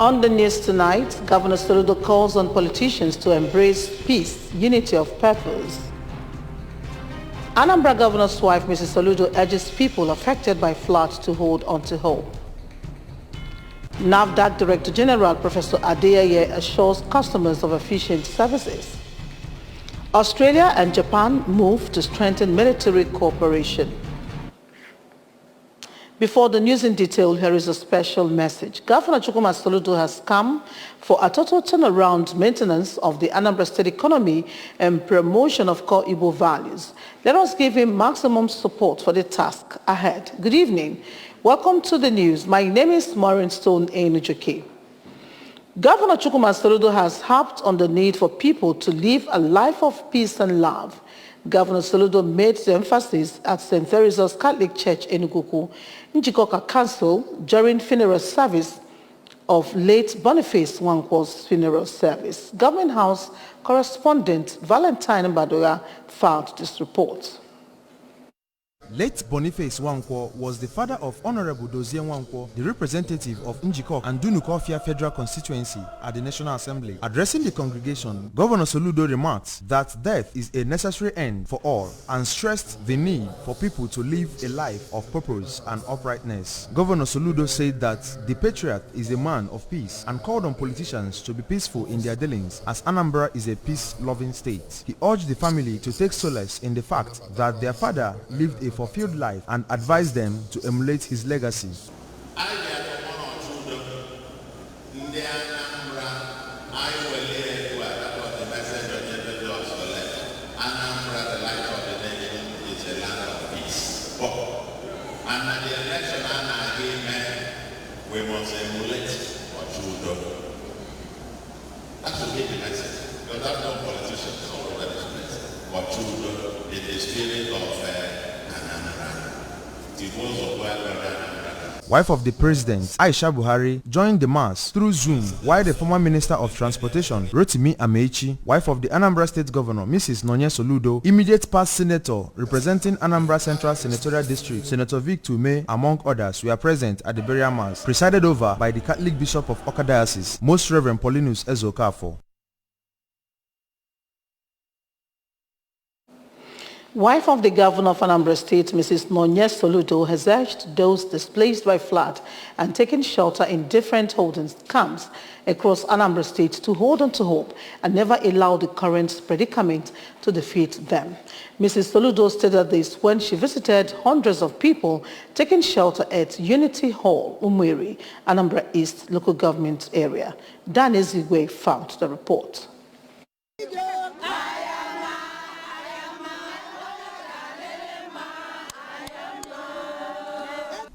On the news tonight, Governor Soludo calls on politicians to embrace peace, unity of purpose. Anambra Governor's wife, Mrs. Soludo, urges people affected by floods to hold on to hope. NAFDAC Director General Professor Adeyeye assures customers of efficient services. Australia and Japan move to strengthen military cooperation. Before the news in detail, here is a special message. Governor Chukwuma Soludo has come for a total turnaround maintenance of the Anambra State economy and promotion of core Igbo values. Let us give him maximum support for the task ahead. Good evening. Welcome to the news. My name is Maureen Stone Enujoke. Governor Chukwuma Soludo has harped on the need for people to live a life of peace and love. Governor Soludo made the emphasis at St. Teresa's Catholic Church Enugu, Njikoka Council during funeral service of late Boniface Nwankwo's funeral service. Government House correspondent Valentine Badoya filed this report. Late Boniface Nwankwo was the father of Honorable Dozie Nwankwo, the representative of Njikok and Dunukofia Federal Constituency at the National Assembly. Addressing the congregation, Governor Soludo remarked that death is a necessary end for all and stressed the need for people to live a life of purpose and uprightness. Governor Soludo said that the patriarch is a man of peace and called on politicians to be peaceful in their dealings as Anambra is a peace-loving state. He urged the family to take solace in the fact that their father lived a fulfilled life and advised them to emulate his legacy. We must emulate Ojudo. That should be the message. Because that's no politicians all over this place. Ojudo is the spirit of Wife of the President, Aisha Buhari, joined the mass through Zoom, while the former Minister of Transportation, Rotimi Amechi, wife of the Anambra State Governor, Mrs. Nonye Soludo, immediate past Senator representing Anambra Central Senatorial District, Senator Vic Tume, among others, were present at the burial mass, presided over by the Catholic Bishop of Awka Diocese, Most Reverend Paulinus Ezokafo. Wife of the Governor of Anambra State, Mrs. Nonye Soludo, has urged those displaced by flood and taking shelter in different holding camps across Anambra State to hold on to hope and never allow the current predicament to defeat them. Mrs. Soludo stated this when she visited hundreds of people taking shelter at Unity Hall, Umweri, Anambra East local government area. Dan Ezigwe found the report.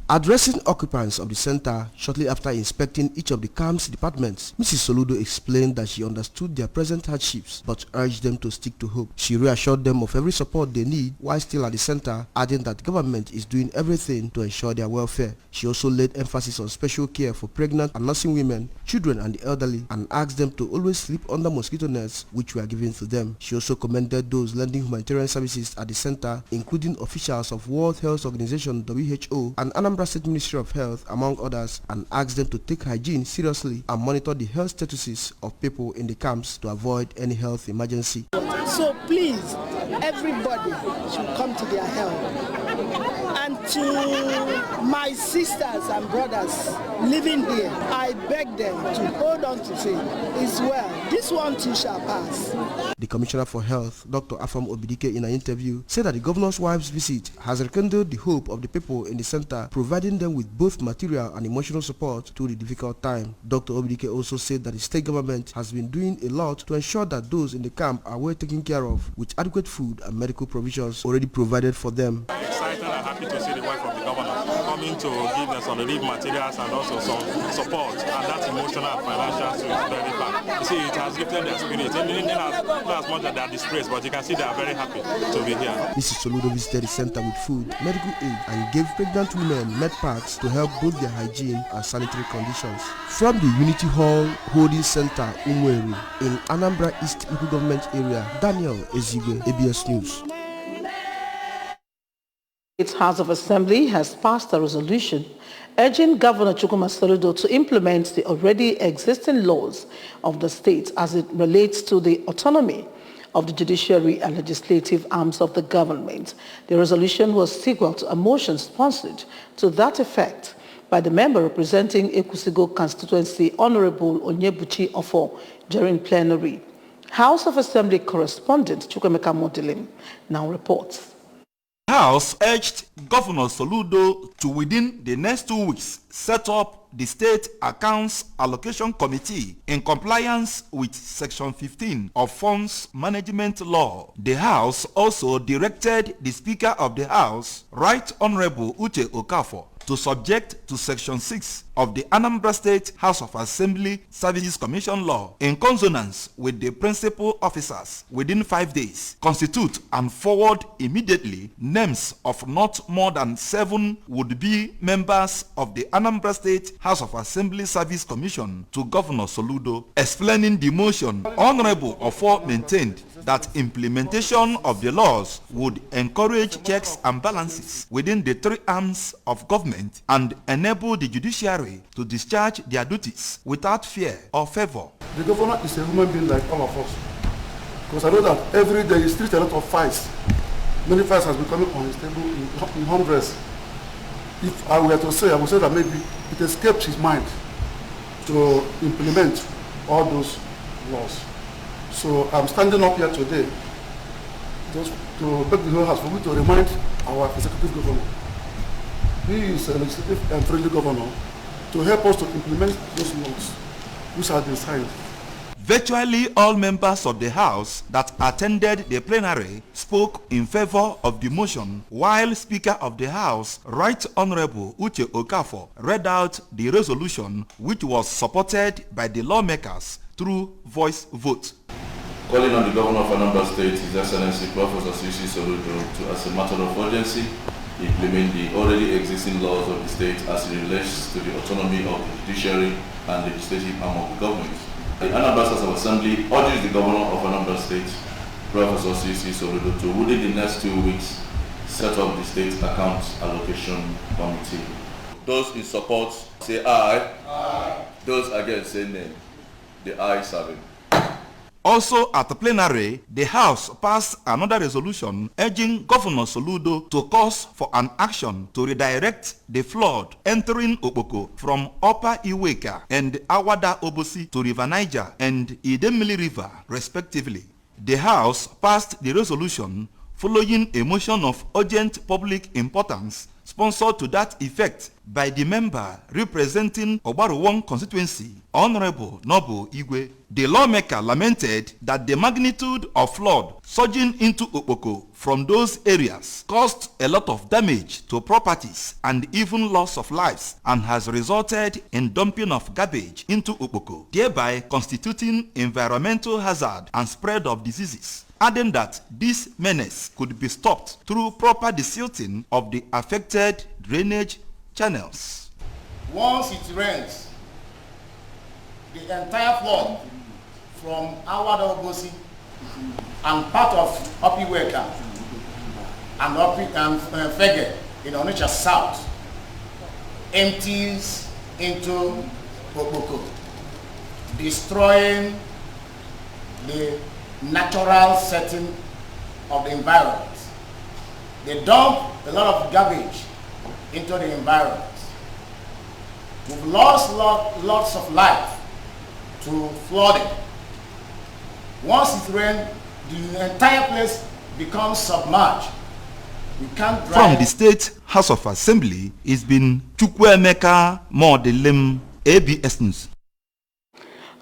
Addressing occupants of the center shortly after inspecting each of the camp's departments, Mrs. Soludo explained that she understood their present hardships but urged them to stick to hope. She reassured them of every support they need while still at the center, adding that the government is doing everything to ensure their welfare. She also laid emphasis on special care for pregnant and nursing women, children and the elderly, and asked them to always sleep under mosquito nets which were given to them. She also commended those lending humanitarian services at the center, including officials of World Health Organization WHO and Anambra State Ministry of Health, among others, and asked them to take hygiene seriously and monitor the health statuses of people in the camps to avoid any health emergency. So please, everybody should come to their help. And to my sisters and brothers living here, I beg them to hold on to faith. It's well. This one too shall pass. The Commissioner for Health, Dr. Afam Obidike, in an interview, said that the governor's wife's visit has rekindled the hope of the people in the center, providing them with both material and emotional support through the difficult time. Dr. Obidike also said that the state government has been doing a lot to ensure that those in the camp are well taken care of, with adequate food and medical provisions already provided for them. Excited and happy to see the wife of the governor coming to give them some relief materials and also some support, and that emotional and financial is very bad. You see, it has given their spirit. Not as much as they are disgraced, but you can see they are very happy to be here. Mrs. Soludo visited the center with food, medical aid, and gave pregnant women med packs to help both their hygiene and sanitary conditions. From the Unity Hall Holding Center, Umweri, in Anambra East local government area, Daniel Ezigwe, ABS News. Its House of Assembly has passed a resolution urging Governor Chukwuma Soludo to implement the already existing laws of the state as it relates to the autonomy of the judiciary and legislative arms of the government. The resolution was sequel to a motion sponsored to that effect by the member representing Ekusigo constituency, Honorable Onyebuchi Ofo, during plenary. House of Assembly correspondent Chukwemeka Modilim now reports. The House urged Governor Soludo to, within the next 2 weeks, set up the State Accounts Allocation Committee in compliance with Section 15 of Funds Management Law. The House also directed the Speaker of the House, Right Honorable Uche Okafor, to subject to Section 6 of the Anambra State House of Assembly Services Commission Law in consonance with the principal officers within 5 days, constitute and forward immediately names of not more than 7 would-be members of the Anambra State House of Assembly Service Commission to Governor Soludo. Explaining the motion, Honorable Ofo maintained that implementation of the laws would encourage checks and balances within the 3 arms of government and enable the judiciary to discharge their duties without fear or favor. The governor is a human being like all of us. Because I know that every day he streets a lot of fights. Many fights has become unstable in hundreds. If I were to say, I would say that maybe it escaped his mind to implement all those laws. So I'm standing up here today just to beg the whole house for me to remind our executive governor. He is a legislative and friendly governor to help us to implement those laws which have been signed. Virtually all members of the House that attended the plenary spoke in favor of the motion, while Speaker of the House, Right Honorable Uche Okafor, read out the resolution which was supported by the lawmakers through voice vote. Calling on the Governor of Anambra State, His Excellency Professor C.C. Soludo, to, as a matter of urgency, implement the already existing laws of the state as it relates to the autonomy of the judiciary and legislative arm of the government. The Anambra House of Assembly urges the Governor of Anambra State, Professor C.C. Soludo, to, within the next 2 weeks, set up the State Accounts Allocation Committee. Those in support say aye. Aye. Those against say nay. The ayes have it. Also at the plenary, the House passed another resolution urging Governor Soludo to cause for an action to redirect the flood entering Okpoko from Upper Iweka and Awada Obosi to River Niger and Idemili River, respectively. The House passed the resolution following a motion of urgent public importance sponsored to that effect by the member representing Obaruwon constituency, Honorable Nobu Igwe. The lawmaker lamented that the magnitude of flood surging into Okpoko from those areas caused a lot of damage to properties and even loss of lives, and has resulted in dumping of garbage into Okpoko, thereby constituting environmental hazard and spread of diseases. Adding that this menace could be stopped through proper desilting of the affected drainage channels. Once it rains, the entire flood from Awada Obosi and part of Opiweka and Fege in Onitsha South empties into Okpoko, destroying the natural setting of the environment. They dump a lot of garbage into the environment. We've lost lots of life to flooding. Once it rains, the entire place becomes submerged. We can't drive. From the State House of Assembly, it's been Chukwemeka Modilim, ABS News.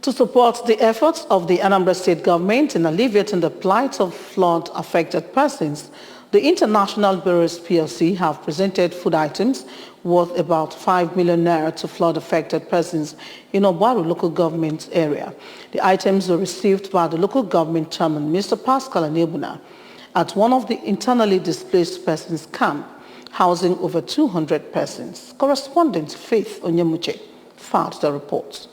To support the efforts of the Anambra State government in alleviating the plight of flood-affected persons, the International Bureaus PLC have presented food items worth about 5 million naira to flood-affected persons in Obaru local government area. The items were received by the local government chairman, Mr. Pascal Anebuna, at one of the internally displaced persons camp, housing over 200 persons. Correspondent Faith Onyemuche filed the report.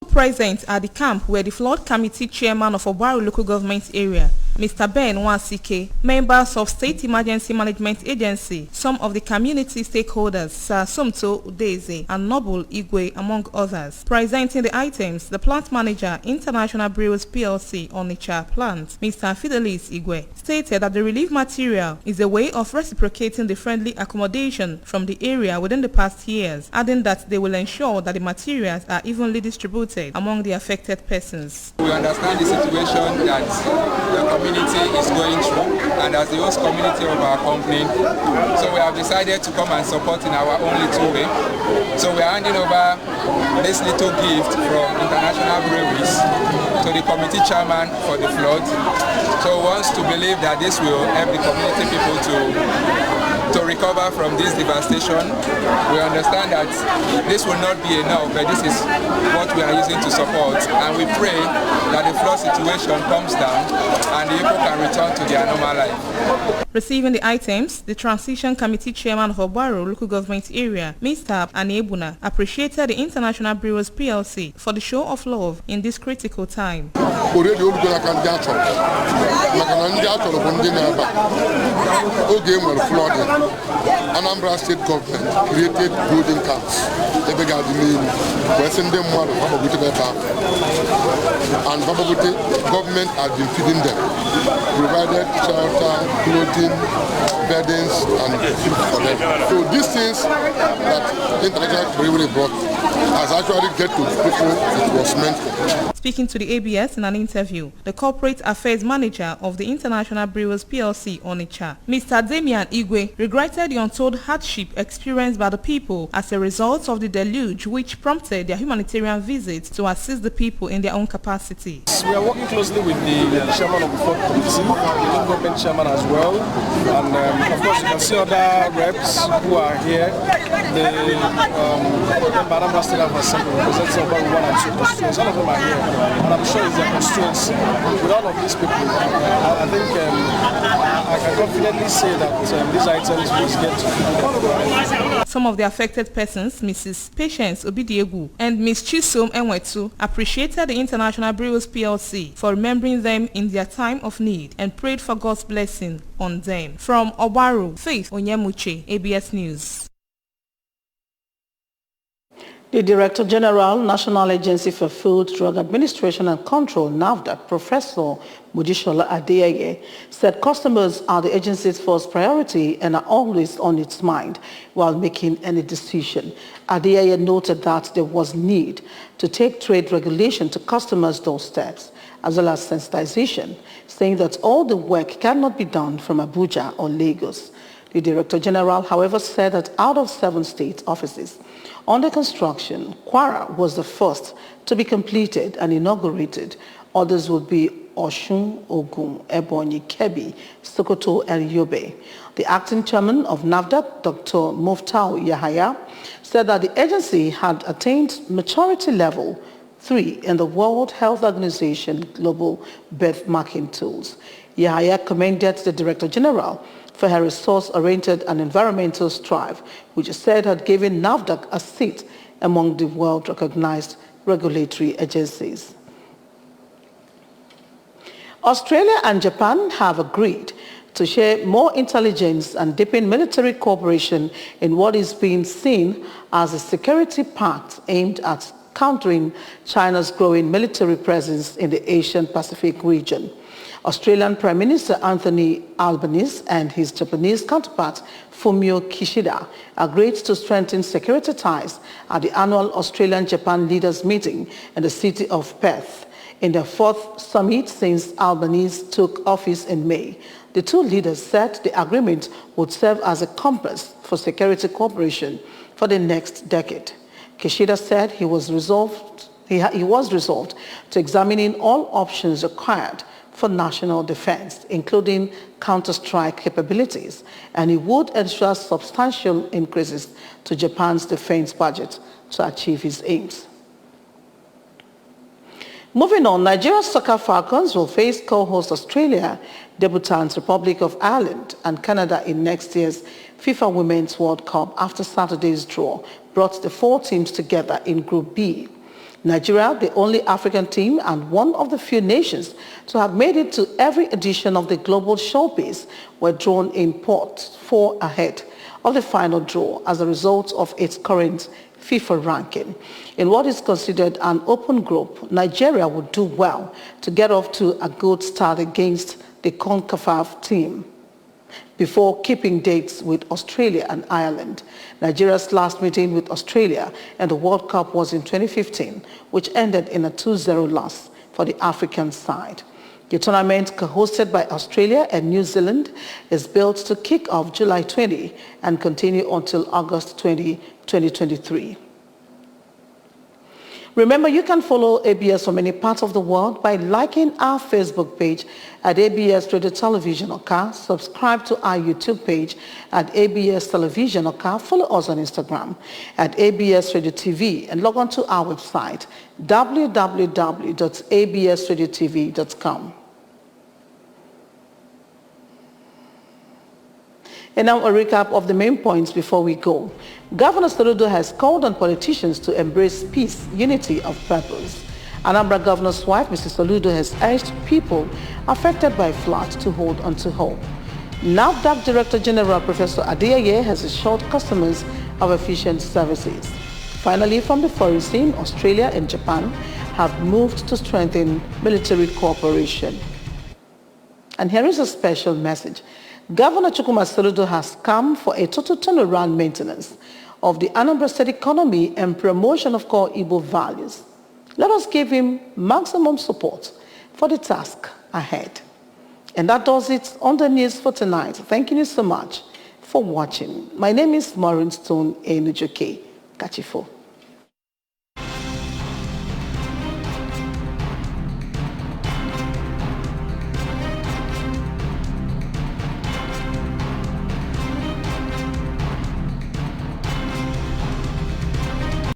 Present at the camp were the flood committee chairman of Obaru local government area, Mr. Ben Wasike, members of State Emergency Management Agency, some of the community stakeholders, Sir Somto Udeze and Noble Igwe, among others. Presenting the items, the plant manager, International Brewers PLC, Onitsha plant, Mr. Fidelis Igwe, stated that the relief material is a way of reciprocating the friendly accommodation from the area within the past years, adding that they will ensure that the materials are evenly distributed among the affected persons. We understand the situation that the community is going through, and as the host community of our company, so we have decided to come and support in our own little way. So we are handing over this little gift from International Breweries to the committee chairman for the flood. So he wants to believe that this will help the community people to recover from this devastation. We understand that this will not be enough, but this is what we are using to support, and we pray that the flood situation comes down and the people can return to their normal life. Receiving the items, the Transition Committee Chairman of Obaro Local Government Area, Mr. Anebuna, appreciated the International Brewers PLC for the show of love in this critical time. Anambra State Government created building camps. And Bababuti government has been feeding them, provided shelter, clothing, beddings, and food for them. So these things that International Brewery brought has actually get to people it was meant for. Speaking to the ABS in an interview, the Corporate Affairs Manager of the International Brewers PLC, Onitsha, Mr. Damian Igwe, regretted the untold hardship experienced by the people as a result of the deluge which prompted their humanitarian visit to assist the people in their own capacity. We are working closely with the chairman of the Flood Committee, the local government chairman as well, and of course you can see other reps who are here. The Anambra State Assembly represents about 1 and 2 constituents. All of them are here, and I'm sure it's their constituents. With all of these people, I think I can confidently say that these items will get to. Some of the affected persons, Mrs. Patience Obidiegu and Ms. Chisom Enwetu, appreciated the International Brewers PLC for remembering them in their time of need and prayed for God's blessing on them. From Obaru, Faith Onyemuche, ABS News. The Director General, National Agency for Food, Drug Administration and Control, NAFDAC, Professor Mojisola Adeyeye, said customers are the agency's first priority and are always on its mind while making any decision. Adeyeye noted that there was need to take trade regulation to customers' doorsteps, as well as sensitization, saying that all the work cannot be done from Abuja or Lagos. The Director General, however, said that out of 7 state offices under construction, Kwara was the first to be completed and inaugurated. Others will be Osun, Ogun, Ebonyi, Kebbi, Sokoto, and Yobe. The acting chairman of NAFDAC, Dr. Muftau Yahaya, said that the agency had attained maturity level 3 in the World Health Organization Global Benchmarking Tools. Yahaya commended the Director General for her resource-oriented and environmental strive, which he said had given NAFDAC a seat among the world-recognized regulatory agencies. Australia and Japan have agreed to share more intelligence and deepen military cooperation in what is being seen as a security pact aimed at countering China's growing military presence in the Asian-Pacific region. Australian Prime Minister Anthony Albanese and his Japanese counterpart Fumio Kishida agreed to strengthen security ties at the annual Australian-Japan Leaders Meeting in the city of Perth, in their 4th summit since Albanese took office in May. The two leaders said the agreement would serve as a compass for security cooperation for the next decade. Kishida said he was resolved to examining all options required for national defense, including counter-strike capabilities, and he would ensure substantial increases to Japan's defense budget to achieve his aims. Moving on, Nigeria's Soccer Falcons will face co-host Australia, debutants Republic of Ireland, and Canada in next year's FIFA Women's World Cup after Saturday's draw brought the 4 teams together in Group B. Nigeria, the only African team and one of the few nations to have made it to every edition of the Global Showcase, were drawn in pot 4 ahead of the final draw as a result of its current FIFA ranking. In what is considered an open group, Nigeria would do well to get off to a good start against the CONCACAF team before keeping dates with Australia and Ireland. Nigeria's last meeting with Australia and the World Cup was in 2015, which ended in a 2-0 loss for the African side. The tournament, co-hosted by Australia and New Zealand, is built to kick off July 20 and continue until August 20, 2023. Remember, you can follow ABS from any part of the world by liking our Facebook page at ABS Radio Television Oka, subscribe to our YouTube page at ABS Television Oka, follow us on Instagram at ABS Radio TV, and log on to our website www.absradiotv.com. And now a recap of the main points before we go. Governor Soludo has called on politicians to embrace peace, unity of purpose. Anambra Governor's wife, Mrs. Soludo, has urged people affected by flood to hold on to hope. NAFDAC Director General Professor Adeyeye has assured customers of efficient services. Finally, from the foreign scene, Australia and Japan have moved to strengthen military cooperation. And here is a special message. Governor Chukwuma Soludo has come for a total turnaround maintenance of the Anambra State economy and promotion of core Igbo values. Let us give him maximum support for the task ahead. And that does it on the news for tonight. Thank you so much for watching. My name is Maureen Stone Enujoke. Kachifo.